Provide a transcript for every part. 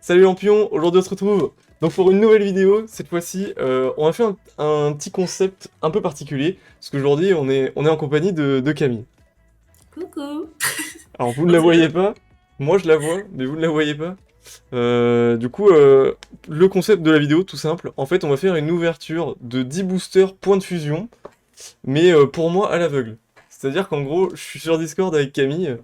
Salut Lampion, aujourd'hui on se retrouve donc pour une nouvelle vidéo. Cette fois-ci, on a fait un petit concept un peu particulier, parce qu'aujourd'hui on est en compagnie de Camille. Coucou. Alors vous ne On la dirait- voyez pas, moi je la vois, mais vous ne la voyez pas. Du coup, le concept de la vidéo, tout simple, en fait on va faire une ouverture de 10 boosters points de fusion, mais pour moi à l'aveugle. C'est-à-dire qu'en gros, je suis sur Discord avec Camille.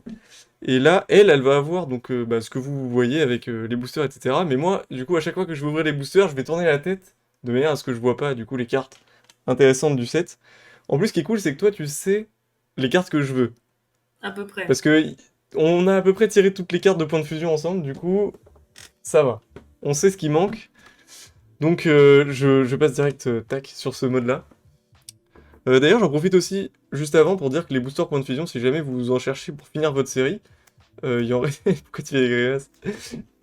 Et là, elle va avoir donc ce que vous voyez avec les boosters, etc. Mais moi, du coup, à chaque fois que je vais ouvrir les boosters, je vais tourner la tête de manière à ce que je vois pas, du coup, les cartes intéressantes du set. En plus, ce qui est cool, c'est que toi, tu sais les cartes que je veux. À peu près. Parce que on a à peu près tiré toutes les cartes de points de fusion ensemble, du coup, ça va. On sait ce qui manque. Donc, je passe direct, tac, sur ce mode-là. D'ailleurs, j'en profite aussi, juste avant, pour dire que les boosters points de fusion, si jamais vous en cherchez pour finir votre série, il y en reste... Pourquoi tu fais des grimaces?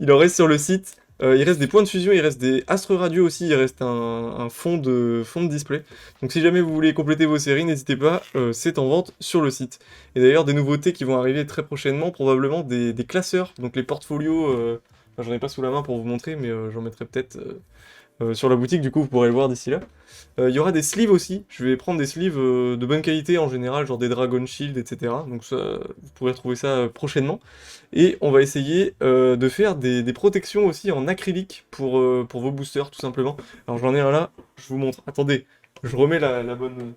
Il en reste sur le site. Il reste des points de fusion, il reste des Astre Radio aussi, il reste un fond de display. Donc si jamais vous voulez compléter vos séries, n'hésitez pas, c'est en vente sur le site. Et d'ailleurs, des nouveautés qui vont arriver très prochainement, probablement des classeurs, donc les portfolios. Enfin, j'en ai pas sous la main pour vous montrer, mais j'en mettrai peut-être sur la boutique, du coup vous pourrez le voir d'ici là. Il y aura des sleeves aussi, je vais prendre des sleeves de bonne qualité en général, genre des Dragon Shield, etc. Donc ça, vous pourrez trouver ça prochainement. Et on va essayer de faire des protections aussi en acrylique pour vos boosters, tout simplement. Alors j'en ai un là, je vous montre. Attendez, je remets la bonne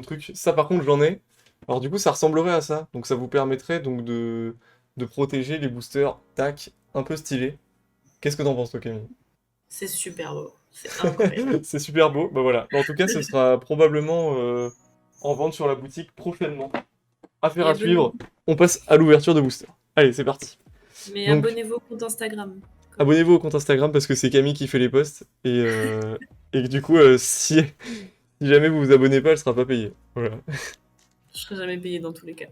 truc. Ça par contre j'en ai. Alors du coup ça ressemblerait à ça, donc ça vous permettrait donc de protéger les boosters, tac, un peu stylé. Qu'est-ce que t'en penses toi Camille? C'est super beau. C'est incroyable. C'est super beau, bah voilà. Bah, en tout cas, ce sera probablement en vente sur la boutique prochainement. Affaire Et à abonnez-vous. suivre, on passe à l'ouverture de booster. Allez, c'est parti. Mais Donc, abonnez-vous au compte Instagram. Quand même. abonnez-vous au compte Instagram parce que c'est Camille qui fait les posts. Et que du coup, si jamais vous vous abonnez pas, elle sera pas payée. Voilà. Je serai jamais payé dans tous les cas.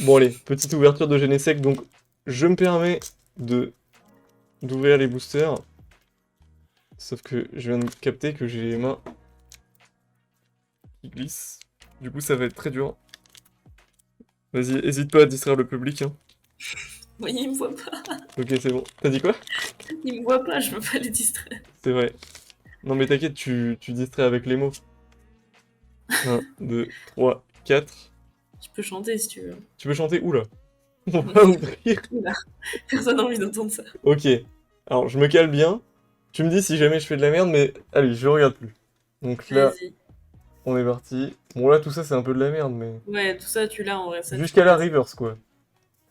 Bon, allez, petite ouverture de Genesec. Donc, je me permets de d'ouvrir les boosters. Sauf que je viens de capter que j'ai les mains qui glissent. Du coup, ça va être très dur. Vas-y, hésite pas à distraire le public, hein. Oui, il me voit pas. Ok, c'est bon. T'as dit quoi? Il me voit pas, je peux pas les distraire. C'est vrai. Non mais t'inquiète, tu distrais avec les mots. Un, 2, 3, 4. Je peux chanter si tu veux. Tu veux chanter où là? On va ouvrir. Oula, personne n'a envie d'entendre ça. Ok. Alors, je me cale bien. Tu me dis si jamais je fais de la merde, mais allez, je regarde plus. Donc là, Vas-y. on est parti. Bon là, tout ça, c'est un peu de la merde, mais... Ouais, tout ça tu l'as en vrai, ça tu Jusqu'à peux la passer. reverse, quoi.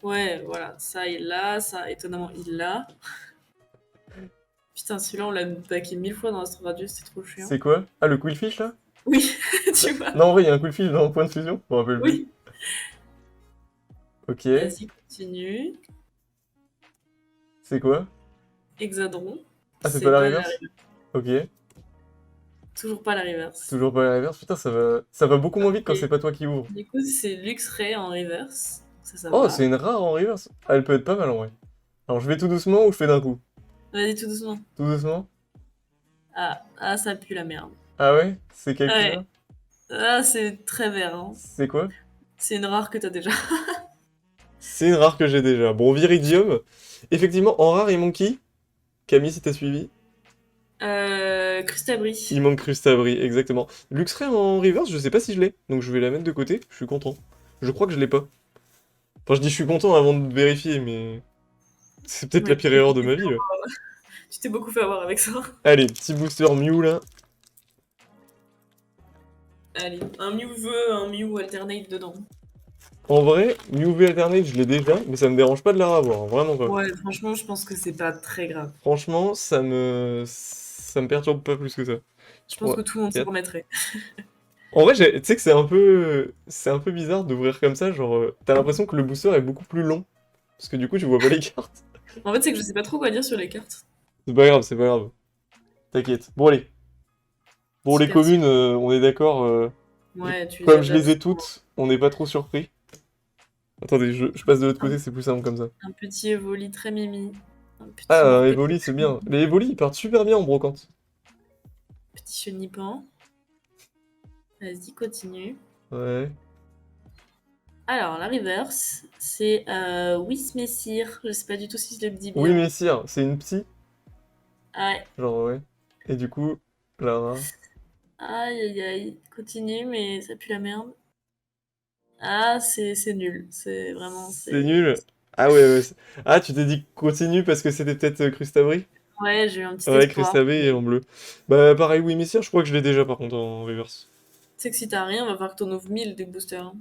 Ouais, voilà, ça il l'a, ça étonnamment il l'a. Putain, celui-là on l'a baqué 1000 fois dans Astro Radio, c'était trop chiant. C'est quoi? Ah, le Quillfish, là? Oui, tu vois. Non, en vrai, il y a un Quillfish dans le point de fusion. Je me rappelle plus. Oui. Ok. Vas-y, continue. C'est quoi? Hexadron. Ah, c'est pas C'est la pas la reverse? Ok. Toujours pas la reverse. Toujours pas la reverse. Putain, ça va beaucoup moins vite quand c'est Et pas toi qui ouvre. du coup, c'est Luxray en reverse. Ça Oh, va. c'est une rare en reverse. Ah, elle peut être pas mal en vrai. Alors, je vais tout doucement ou je fais d'un coup? Vas-y, tout doucement. Tout doucement? Ah, ça pue la merde. Ah ouais? C'est quelle Ouais. couleur? Ah, c'est très vert, hein. C'est quoi? C'est une rare que t'as déjà. C'est une rare que j'ai déjà. Bon, Viridium. Effectivement, en rare, il manque qui? Camille, si t'as suivi? Crustabri. Il manque Crustabri, exactement. Luxray en reverse, je sais pas si je l'ai. Donc, je vais la mettre de côté. Je suis content. Je crois que je l'ai pas. Enfin, je dis je suis content avant de vérifier, mais... C'est peut-être la Ouais, pire erreur de ma vie, là. tu t'es beaucoup fait avoir avec ça. Allez, petit booster Mew, là. Allez, un Mew veut, un Mew alternate dedans. En vrai, Mew V Alternate, je l'ai déjà, mais ça me dérange pas de la revoir, hein, vraiment pas. Ouais, franchement, je pense que c'est pas très grave. Franchement, ça me perturbe pas plus que ça. Je pense 3, que tout le monde s'en 4. remettrait. En vrai, tu sais que c'est un peu bizarre d'ouvrir comme ça, genre, t'as l'impression que le booster est beaucoup plus long, parce que du coup, tu vois pas les cartes. En fait, c'est que je sais pas trop quoi dire sur les cartes. C'est pas grave, c'est pas grave. T'inquiète. Bon, allez. Pour les Super. communes, on est d'accord, Ouais, tu les as comme je déjà les pris. ai toutes, on n'est pas trop surpris. Attendez, je passe de l'autre Un, côté, c'est plus simple comme ça. un petit Evoli très mimi. Un petit Ah, Morpeko Evoli, c'est très bien. mimi. Les Evoli, ils partent super bien en brocante. Petit Chenipan. Vas-y, continue. Ouais. Alors, la reverse, c'est Wismessir. Je sais pas du tout si je le dis Oui, bien. messire, c'est une psy, Ouais. genre ouais. Et du coup, Lara. Aïe, aïe, aïe. Continue, mais ça pue la merde. Ah, c'est nul. C'est vraiment, C'est c'est... nul. Ah ouais, ouais. Ah, tu t'es dit continue parce que c'était peut-être Crustabri? Ouais, j'ai eu un petit Ouais, espoir. Crustabri et en bleu. Bah pareil, oui, messire, je crois que je l'ai déjà par contre en reverse. Tu sais que si t'as rien, va falloir que t'en ouvres 1000 des boosters, hein.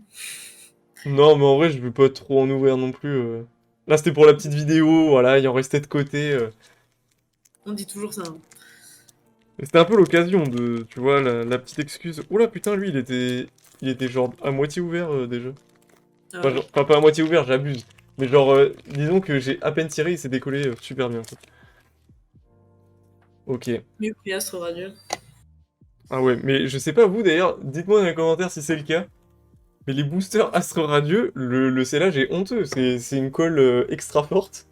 Non, mais en vrai, je veux pas trop en ouvrir non plus. Là, c'était pour la petite vidéo, voilà, il en restait de côté. On dit toujours ça, hein. Et c'était un peu l'occasion de, tu vois, la petite excuse. Oula, putain, lui, il était genre à moitié ouvert déjà. Ah Enfin, ouais. enfin, pas à moitié ouvert, j'abuse. Mais genre, disons que j'ai à peine tiré, il s'est décollé super bien, quoi. Ok. Mieux que Astre Radieux. Ah ouais, mais je sais pas vous d'ailleurs, dites-moi dans les commentaires si c'est le cas. Mais les boosters Astre Radieux, le scellage est honteux. C'est une colle extra forte,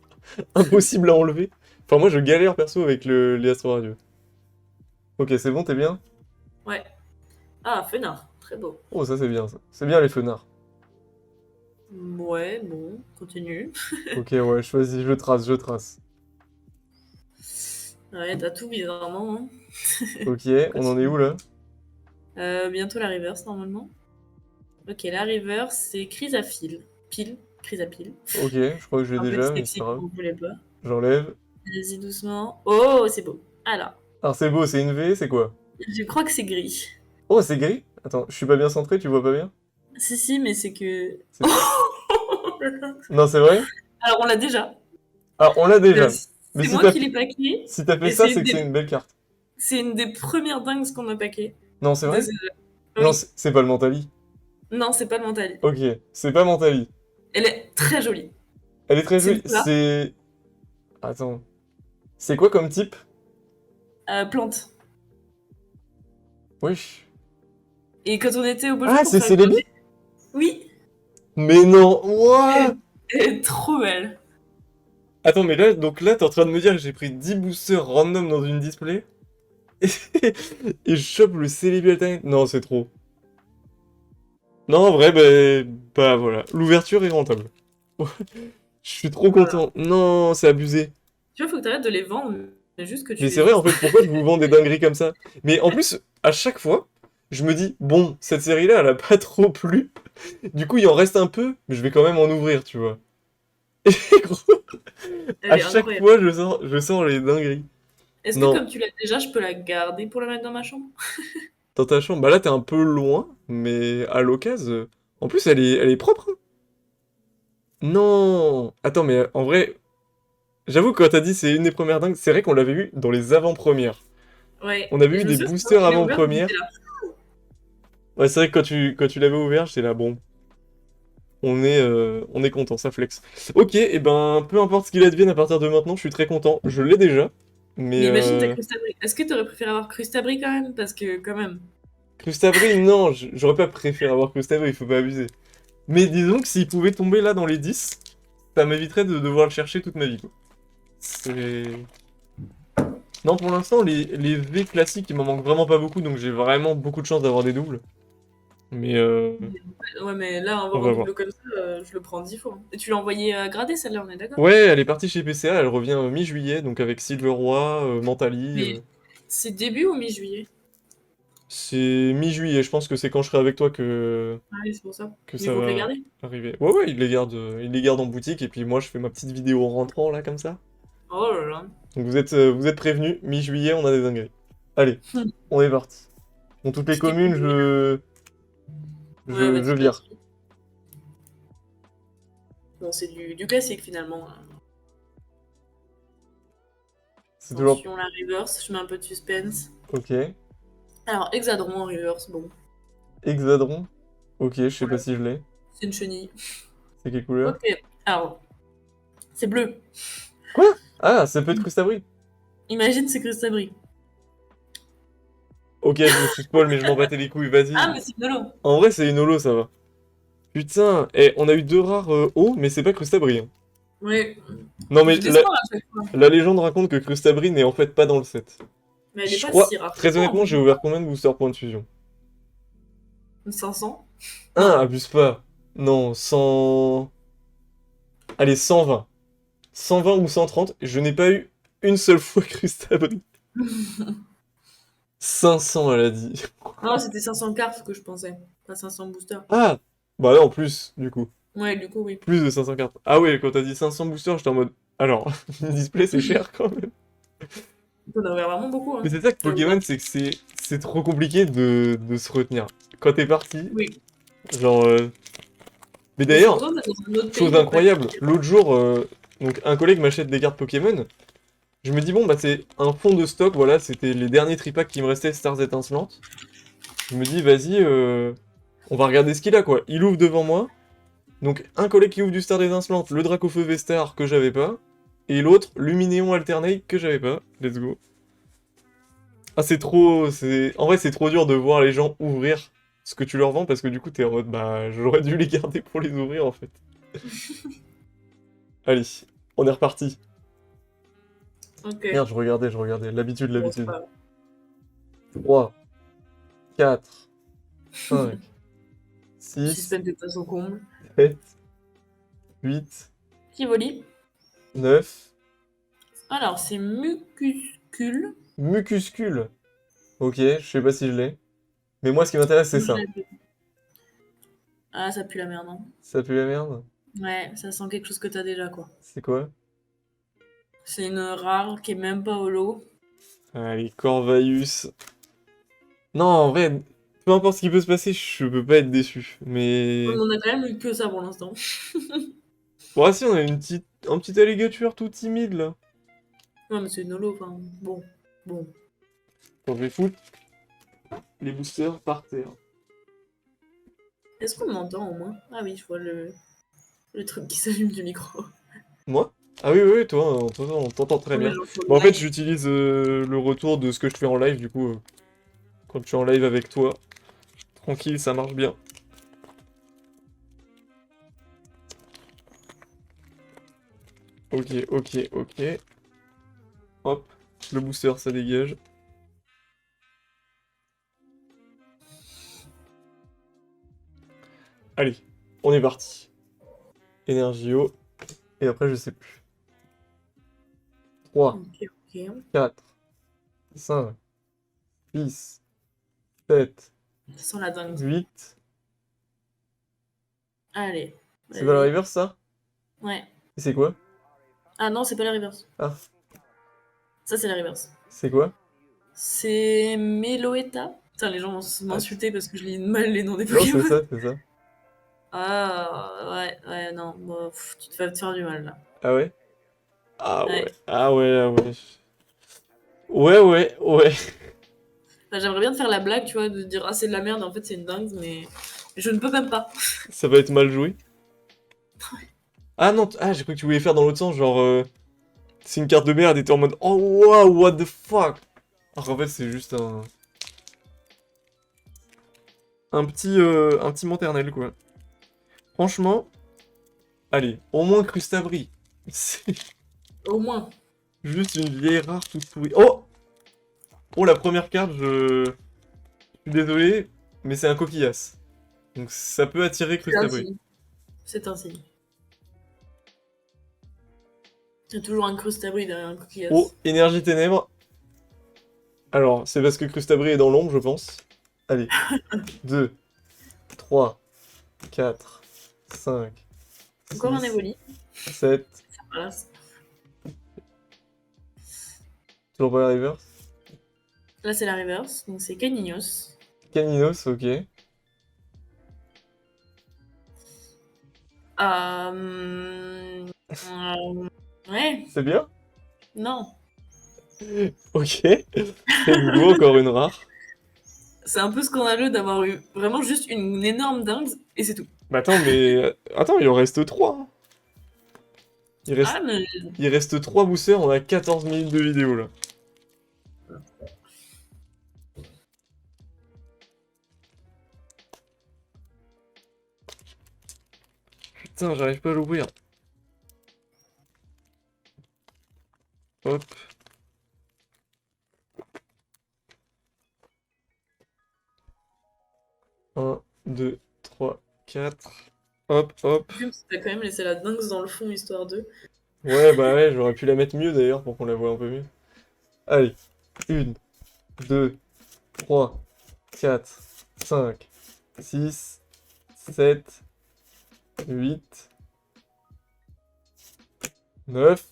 impossible à enlever. Enfin, moi je galère perso avec les Astre Radieux. Ok, c'est bon, t'es bien? Ouais. Ah, Fenard. Très beau. Oh, ça c'est bien ça. C'est bien les fenards. Ouais, bon, continue. Ok, ouais, choisis, je trace, je trace. Ouais, t'as tout bizarrement, hein. Ok, on en est où Continue. là? Bientôt la reverse, normalement. Ok, la reverse, c'est Chrysapile. Pile. Chrysapile. Ok, je crois que je l'ai Un peu déjà, mais c'est pas dyslexique, grave. vous voulez pas. J'enlève. Vas-y doucement. Oh, c'est beau. Alors, Alors c'est beau, c'est une V, c'est quoi? je crois que c'est gris. Oh, c'est gris? Attends, je suis pas bien centré, tu vois pas bien? Si, si, mais c'est que... C'est- Non, c'est vrai? Alors, on l'a déjà. Ah, on l'a déjà. Mais C'est si moi t'as qui l'ai packé. si t'as fait Et ça, c'est que c'est une belle carte. c'est une des premières dingues qu'on a packé. Non, c'est De vrai? ce jeu. Non, Oui. c'est pas le Mentali. Non, c'est pas le Mentali. Ok, c'est pas Mentali. Elle est très jolie. Elle est très C'est jolie. quoi? C'est... Attends. C'est quoi comme type? Plante. Wesh. Et quand on était au beau jeu Ah, pour c'est faire une Célébi? journée, oui, Mais non, elle, what? elle est trop belle. Attends, mais là, donc là, t'es en train de me dire que j'ai pris 10 boosters random dans une display et, et je chope le Célébi Alternate? Non, c'est trop. Non, en vrai, bah voilà. L'ouverture est rentable. Je suis trop Voilà. content. Non, c'est abusé. Tu vois, faut que t'arrêtes de les vendre, mais juste que tu Mais les c'est vrai, en ouvres. fait, pourquoi je vous vends des dingueries comme ça? Mais en plus, à chaque fois, je me dis, bon, cette série-là, elle a pas trop plu. Du coup, il en reste un peu, mais je vais quand même en ouvrir, tu vois. Et gros, Elle à est chaque incroyable. fois, je sors les dingueries. Est-ce que Non, comme tu l'as déjà, je peux la garder pour la mettre dans ma chambre? dans ta chambre, bah là, t'es un peu loin, mais à l'occasion, en plus, elle est propre, hein. Non! Attends, mais en vrai, j'avoue que quand t'as dit c'est une des premières dingues, c'est vrai qu'on l'avait eu dans les avant-premières. Ouais. On avait Et eu je me des souviens, c'est moi boosters qui l'ai ouvert, j'étais avant-premières. là. Ouais, c'est vrai que quand tu l'avais ouvert, j'étais là, bon, on est content, ça flex. Ok, et ben, peu importe ce qu'il advienne à partir de maintenant, je suis très content. Je l'ai déjà, mais Mais imagine ta Crustabri. Est-ce que t'aurais préféré avoir Crustabri quand même? Parce que quand même. Crustabri, non, j'aurais pas préféré avoir Crustabri, il faut pas abuser. Mais disons que s'il pouvait tomber là dans les 10, ça m'éviterait de devoir le chercher toute ma vie, quoi. C'est... Non, pour l'instant, les V classiques, il m'en manque vraiment pas beaucoup, donc j'ai vraiment beaucoup de chance d'avoir des doubles. Mais Ouais, mais là, on avoir un va voir. double comme ça, je le prends 10 fois. Et tu l'as envoyé gradé celle-là, on est d'accord? Ouais, elle est partie chez PCA, elle revient mi-juillet, donc avec Silveroi, Mentali. Mais c'est début ou mi-juillet? C'est mi-juillet, je pense que c'est quand je serai avec toi que, Ah oui, c'est pour ça. que Mais ils ça vont te les va garder. arriver. Ouais, ouais, il les garde en boutique, et puis moi je fais ma petite vidéo en rentrant là, comme ça. Oh là là. Donc vous êtes prévenus, mi-juillet, on a des dingueries. Allez, on est parti. Dans toutes les Tu t'es communes, coupé. je, Ouais, je, je vas-y, vire. vas-y. Bon, c'est du classique finalement, hein. C'est toujours... Attention, la reverse, je mets un peu de suspense. Ok. Alors, Hexadron en reverse, bon. Hexadron. Ok, je sais pas Ouais, si je l'ai. c'est une chenille. C'est quelle couleur? Ok, alors, c'est bleu. Quoi? Ah, ça peut être Crustabri. Imagine, c'est Crustabri. Ok, je me suis spoil, mais je m'en battais les couilles, Ah, vas-y. mais c'est Nolo. En vrai, c'est une holo, ça va. Putain, on a eu deux rares hauts, mais c'est pas Crustabri, hein. Ouais, Non, mais je descends à chaque fois. la légende raconte que Crustabri n'est en fait pas dans le set. Mais elle est Je pas crois, si rare que très ça, en honnêtement, fait. j'ai ouvert combien de boosters points de fusion? 500? Un, Non. abuse pas. Non, 100... Allez, 120. 120 ou 130, je n'ai pas eu une seule fois Crustabri. 500, elle a dit. Non, c'était 500 cartes que je pensais, pas 500 boosters. Ah! Bah là, en plus, du coup. Ouais, du coup, oui. Plus de 500 cartes. Ah ouais, quand t'as dit 500 boosters, j'étais en mode... Alors, le display, c'est cher quand même. T'en as ouvert vraiment beaucoup, Mais hein. c'est ça que T'as ouvert... Pokémon, c'est que c'est trop compliqué de se retenir. Quand t'es parti, Oui. genre... Mais Mais d'ailleurs, pourtant, t'es dans un autre chose pays après. incroyable, l'autre jour, donc un collègue m'achète des cartes Pokémon. Je me dis, bon, bah c'est un fond de stock, voilà, c'était les derniers tripacks qui me restaient, Stars étincelantes. Je me dis, vas-y, on va regarder ce qu'il a, quoi. Il ouvre devant moi. Donc, un collègue qui ouvre du Stars étincelantes, le Dracofeu Vestar que j'avais pas. Et l'autre, Luminéon Alternate que j'avais pas. Let's go. Ah, c'est trop. En vrai, c'est trop dur de voir les gens ouvrir ce que tu leur vends parce que du coup, t'es en mode, bah, j'aurais dû les garder pour les ouvrir en fait. Allez, on est reparti. Ok. Merde, je regardais. L'habitude, Bon, c'est l'habitude. pas grave. 3, 4, 5, 6, Suspense de façon comble. 7, 8, Tivoli. 9, Alors, c'est Mucuscule. Mucuscule. Ok, je sais pas si je l'ai. Mais moi, ce qui m'intéresse, c'est Moi, je ça. l'avais. Ah, ça pue la merde, hein. Ça pue la merde? Ouais, ça sent quelque chose que t'as déjà, quoi. C'est quoi? C'est une rare qui est même pas holo. Allez, Corvus. Non, en vrai, peu importe ce qui peut se passer, je peux pas être déçu. Mais... On en a quand même eu que ça pour l'instant. Bon, ah si, on a un petit alligator tout timide, là. Non, mais c'est une holo, enfin, bon. Bon. Bon, je vais foutre les boosters par terre. Est-ce qu'on m'entend au moins? Ah oui, je vois le truc qui s'allume du micro. Moi? Ah oui, oui, oui, toi, on t'entend très Oui, bien. genre sur le Bon, en fait, live. j'utilise le retour de ce que je fais en live, du coup, quand je suis en live avec toi, tranquille, ça marche bien. Ok, ok, ok. Hop, le booster, ça dégage. Allez, on est parti. Energio, et après, je sais plus. 3, Ok, ok. 4, 5, 6, 7, Ça sent la dingue. 8. Allez, C'est pas la vas-y. reverse, ça? Ouais. Et c'est quoi? Ah non, c'est pas la reverse. Ah, Ça, c'est la reverse. c'est quoi? C'est Meloetta. Putain, les gens vont Ah, m'insulter parce que je lis mal les noms des non, c'est Pokémon. ça, c'est ça. Ah, ouais, ouais, non. Bon, tu te vas te faire du mal, là. Ah ouais? Ah Ouais. ouais, ah ouais, ah ouais. Ouais, ouais, ouais. Enfin, j'aimerais bien te faire la blague, tu vois, de dire ah c'est de la merde, en fait c'est une dingue, mais je ne peux même pas. Ça va être mal joué. Ah non, ah, j'ai cru que tu voulais faire dans l'autre sens, genre, c'est une carte de merde et t'es en mode, oh wow, what the fuck. Alors qu'en fait, c'est juste un petit maternel, quoi. Franchement, allez, au moins Crustabri. C'est Au moins. juste une vieille rare toute pourrie. Oh! Oh, la première carte, je suis désolé, mais c'est un coquillasse. Donc ça peut attirer C'est un Crustabri. signe. C'est un signe. Il y a toujours un crustabri derrière un Oh, coquillasse. énergie ténèbres. Alors, c'est parce que Crustabri est dans l'ombre, je pense. Allez, 2, 3, 4, 5, Encore un 6, évoli. 7. Voilà. Toujours pas la reverse. Là c'est la reverse, donc c'est Caninos. Caninos, ok. Ouais, C'est bien? non. Ok. Let's go, encore une rare. C'est un peu scandaleux d'avoir eu vraiment juste une énorme dingue et c'est tout. Bah attends, mais... Attends, il en reste 3. Il Ah reste... mais il reste 3 boosters, on a 14 minutes de vidéo, là. Putain, j'arrive pas à l'ouvrir. Hop. 1, 2, 3, 4. Hop, hop. T'as quand même laissé la dingue dans le fond, histoire de... Ouais, bah ouais, j'aurais pu la mettre mieux d'ailleurs pour qu'on la voit un peu mieux. Allez, une, deux, 3, 4, 5, 6, 7, 8, 9.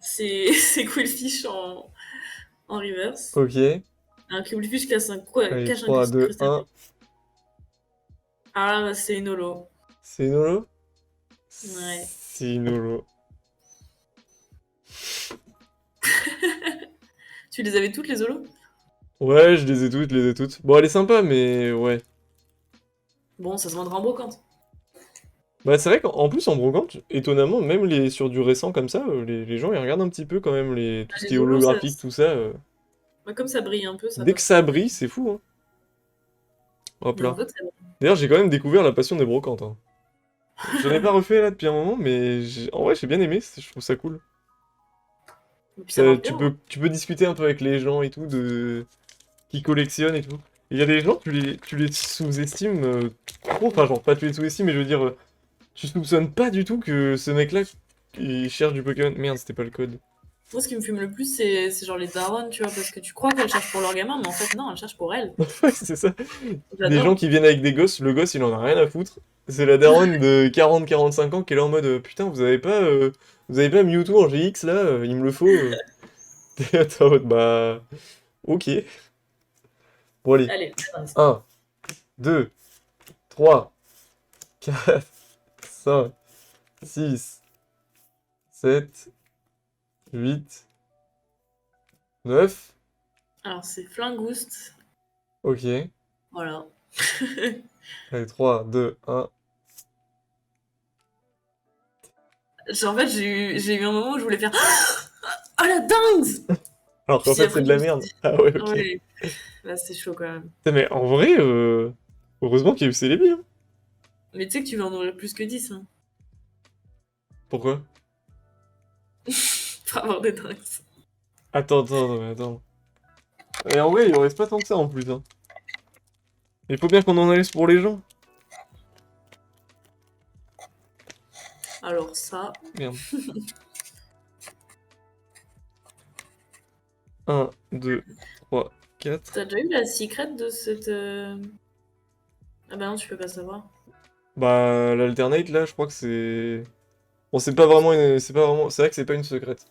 C'est Quillfish en reverse. Ok. Un Quillfish Allez, cache un 3, 2, cristal. 1. Ah, bah, c'est une holo. C'est une holo? Ouais. C'est une holo. Tu les avais toutes, les holos? Ouais, je les ai toutes, je les ai toutes. Bon, elle est sympa, mais ouais. Bon, ça se vendra en brocante. Bah, c'est vrai qu'en plus, en brocante, étonnamment, même sur du récent comme ça, les gens ils regardent un petit peu quand même tout Ah, ce qui est les holos, ça... holographique, tout ça. Bah, comme ça brille un peu, ça Dès que passe. ça brille, c'est fou, hein. Hop Mais en là. fait, ça... D'ailleurs, j'ai quand même découvert la passion des brocantes, hein. J'en ai pas refait là depuis un moment, mais en vrai, j'ai bien aimé, je trouve ça cool. Et puis ça Ça, marche tu bien, hein. peux, tu peux discuter un peu avec les gens et tout, qui collectionnent et tout. Il y a des gens, tu les sous-estimes trop, enfin genre pas tu les sous-estimes, mais je veux dire, tu soupçonnes pas du tout que ce mec-là, il cherche du Pokémon. Merde, c'était pas le code. Moi, ce qui me fume le plus, c'est genre les darons, tu vois, parce que tu crois qu'elles cherchent pour leur gamin, mais en fait, non, elles cherchent pour elles. Ouais, c'est ça. Des gens J'adore. qui viennent avec des gosses, le gosse il en a rien à foutre. C'est la daronne de 40-45 ans qui est là en mode putain, vous avez pas Mewtwo en GX là, il me le faut. T'es en mode bah ok. Bon allez. Allez, 1, 2, 3, 4, 5, 6, 7, 8, 9. alors c'est Flingouste. Ok. Voilà. Allez, 3, 2, 1. En fait, j'ai eu un moment où je voulais faire oh la dingue! Alors qu'en Puis fait c'est après, de je la me suis merde. dit, Ah ouais, ah ok. ouais, là c'est chaud quand même. Putain, mais en vrai, heureusement qu'il y a eu Célébi, hein. Mais tu sais que tu vas en ouvrir plus que 10, hein, Pourquoi? pour avoir des dingues. Attends, attends, mais attends. Et en vrai, il en reste pas tant que ça en plus, hein. Il faut bien qu'on en laisse pour les gens. Alors ça, Merde. 1, 2, 3, 4. t'as déjà eu la secret de cette... Ah bah non, tu peux pas savoir. Bah, l'alternate là, je crois que c'est. Bon, c'est pas vraiment une. C'est pas vraiment. C'est vrai que c'est pas une secrète.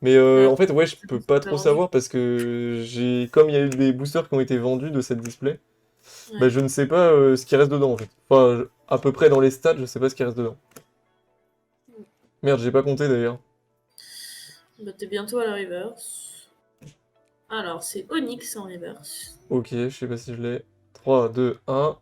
Mais Ah, en fait, ouais, je c'est peux pour ça pas que t'as trop vendu. savoir parce que Comme il y a eu des boosters qui ont été vendus de cette display, bah Ouais. je ne sais pas ce qui reste dedans en fait. Enfin, à peu près dans les stats, je sais pas ce qui reste dedans. Merde, j'ai pas compté d'ailleurs. Bah t'es bientôt à la reverse. Alors, c'est Onyx en reverse. Ok, je sais pas si je l'ai. 3, 2, 1.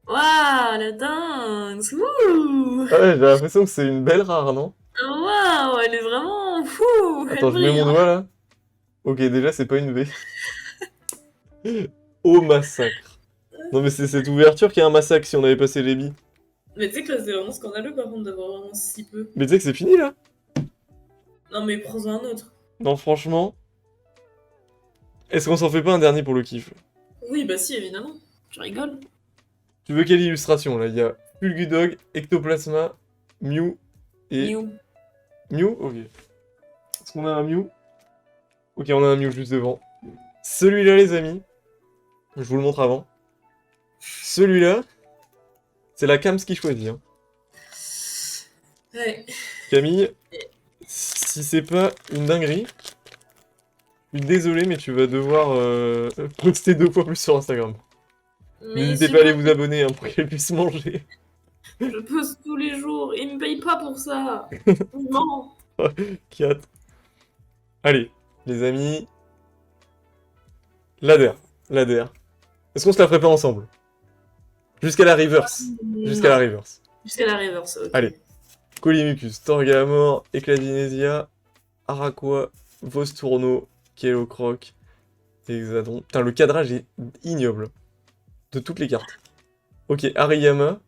Waouh, la dingue! Wouh! Ah ouais, j'ai l'impression que c'est une belle rare, non? Waouh, elle est vraiment fou! Elle Attends, je mets brille, mon hein! doigt là. Ok, déjà, c'est pas une V. Au massacre. Non, mais c'est cette ouverture qui est un massacre si on avait passé les billes. Mais tu sais que là, c'est vraiment scandaleux par contre d'avoir vraiment si peu. Mais tu sais que c'est fini là? Non, mais prends-en un autre. Non, franchement. Est-ce qu'on s'en fait pas un dernier pour le kiff? Oui, bah si, évidemment. Tu rigoles. Tu veux quelle illustration là? Il y a Fulgudog, Ectoplasma, Mew et. Mew. Mew? Ok. Est-ce qu'on a un Mew? Ok, on a un Mew juste devant. Celui-là, les amis, je vous le montre avant. Celui-là, c'est la Kams qui choisit, hein. Ouais. Camille, si c'est pas une dinguerie, je suis désolé, mais tu vas devoir poster 2 fois plus sur Instagram. Mais N'hésitez c'est pas à aller pas... vous abonner hein, pour qu'elle puisse manger. Je poste tous les jours. Ils me payent pas pour ça. Non. 4. Allez, les amis, l'adhère. L'adhère. Est-ce qu'on se la ferait pas ensemble? Jusqu'à la reverse. Jusqu'à la Non. reverse. Jusqu'à la reverse, ok. Allez. Colymucus, Torgamor, Ecladinezia, Araquois, Vostourno, Kelocroc, Hexadon. Putain, le cadrage est ignoble. De toutes les cartes. Ok, Hariyama,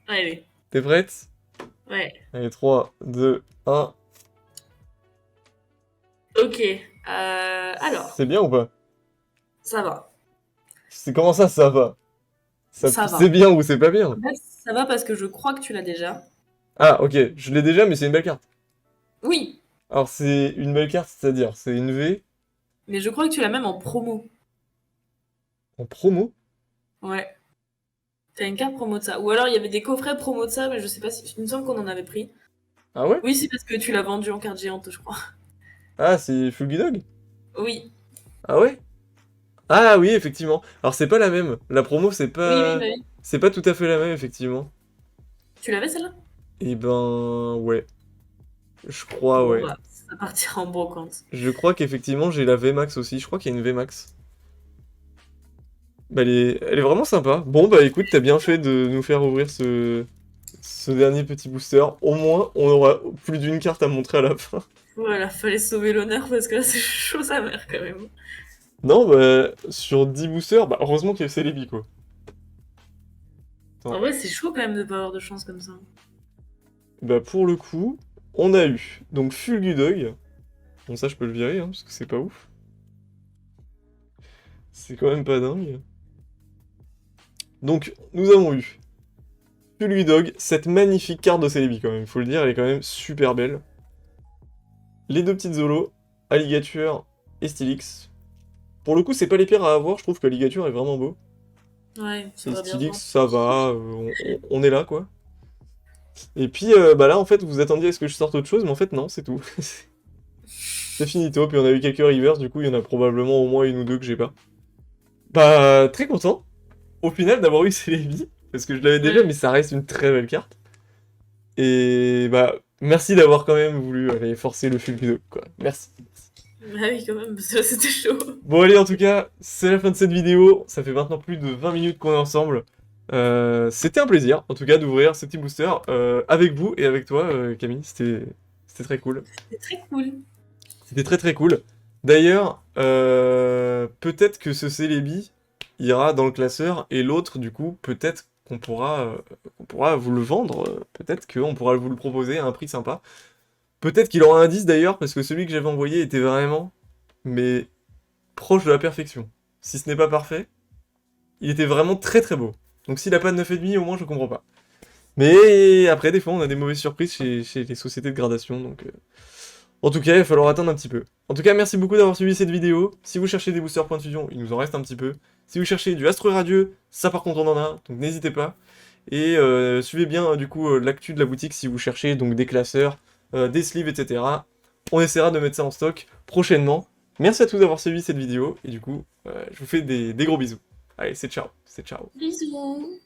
Allez. t'es prête? Ouais. Allez, 3, 2, 1. Ok. Alors, C'est bien ou pas? ça va. C'est comment ça va? Ça C'est va. bien ou c'est pas bien? En fait, ça va parce que je crois que tu l'as déjà. Ah, ok, je l'ai déjà, mais c'est une belle carte. Oui, Alors, c'est une belle carte, c'est-à-dire, c'est une V mais je crois que tu l'as même en promo. en promo. Ouais. T'as une carte promo de ça. Ou alors il y avait des coffrets promo de ça, mais je sais pas si. Il me semble qu'on en avait pris. Ah ouais? Oui, c'est parce que tu l'as vendu en carte géante, je crois. Ah, c'est Fulgidog? Oui. Ah ouais? Ah oui, effectivement. Alors, c'est pas la même. La promo, c'est Oui, oui, pas... bah oui. C'est pas tout à fait la même, effectivement. Tu l'avais celle-là? Eh ben, ouais. Je crois, Bon, ouais. bah, ça partira en brocante. Je crois qu'effectivement, j'ai la VMAX aussi. Je crois qu'il y a une VMAX. Bah, elle est vraiment sympa. Bon, bah écoute, t'as bien fait de nous faire ouvrir ce dernier petit booster. Au moins, on aura plus d'une carte à montrer à la fin. Voilà, fallait sauver l'honneur parce que là c'est chaud sa mère quand même. Non, bah, sur 10 boosters, bah heureusement qu'il y a Celebi, quoi. En Attends. vrai, c'est chaud quand même de pas avoir de chance comme ça. Bah, pour le coup, on a eu donc Fulgudog. Bon, ça, je peux le virer, hein, parce que c'est pas ouf. C'est quand même pas dingue. Donc, nous avons eu Fulgudog, cette magnifique carte de Celebi, quand même. Faut le dire, elle est quand même super belle. Les deux petites Zolos, Alligature et Stylix. Pour le coup, c'est pas les pires à avoir, je trouve que Alligature est vraiment beau. Ouais, ça Et va bien Stylix, devant. ça va, on est là, quoi. Et puis, bah là, en fait, vous vous attendiez à ce que je sorte autre chose, mais en fait, non, c'est tout. C'est finito, puis on a eu quelques reverse, du coup, il y en a probablement au moins une ou deux que j'ai pas. Bah, très content, au final, d'avoir eu Celebi, parce que je l'avais déjà, Ouais. mais ça reste une très belle carte. Et bah, merci d'avoir quand même voulu aller forcer le Fulgudo, quoi. Merci. Bah oui, quand même, parce que là c'était chaud. Bon allez, en tout cas, c'est la fin de cette vidéo. Ça fait maintenant plus de 20 minutes qu'on est ensemble. C'était un plaisir, en tout cas, d'ouvrir ce petit booster avec vous et avec toi, Camille. C'était très cool. C'est très cool. C'était très très cool. D'ailleurs, peut-être que ce Celebi ira dans le classeur et l'autre, du coup, peut-être qu'on pourra vous le vendre. Peut-être qu'on pourra vous le proposer à un prix sympa. Peut-être qu'il aura un 10 d'ailleurs, parce que celui que j'avais envoyé était vraiment, mais proche de la perfection. Si ce n'est pas parfait, il était vraiment très très beau. Donc s'il a pas de 9,5, au moins je comprends pas. Mais après, des fois, on a des mauvaises surprises chez les sociétés de gradation, donc... En tout cas, il va falloir attendre un petit peu. En tout cas, merci beaucoup d'avoir suivi cette vidéo. Si vous cherchez des boosters point de fusion, il nous en reste un petit peu. Si vous cherchez du Astre Radieux, ça par contre on en a, donc n'hésitez pas. Et suivez bien du coup l'actu de la boutique si vous cherchez donc des classeurs, des sleeves, etc. On essaiera de mettre ça en stock prochainement. Merci à tous d'avoir suivi cette vidéo, et du coup, je vous fais des gros bisous. Allez, c'est ciao, c'est ciao. Bisous.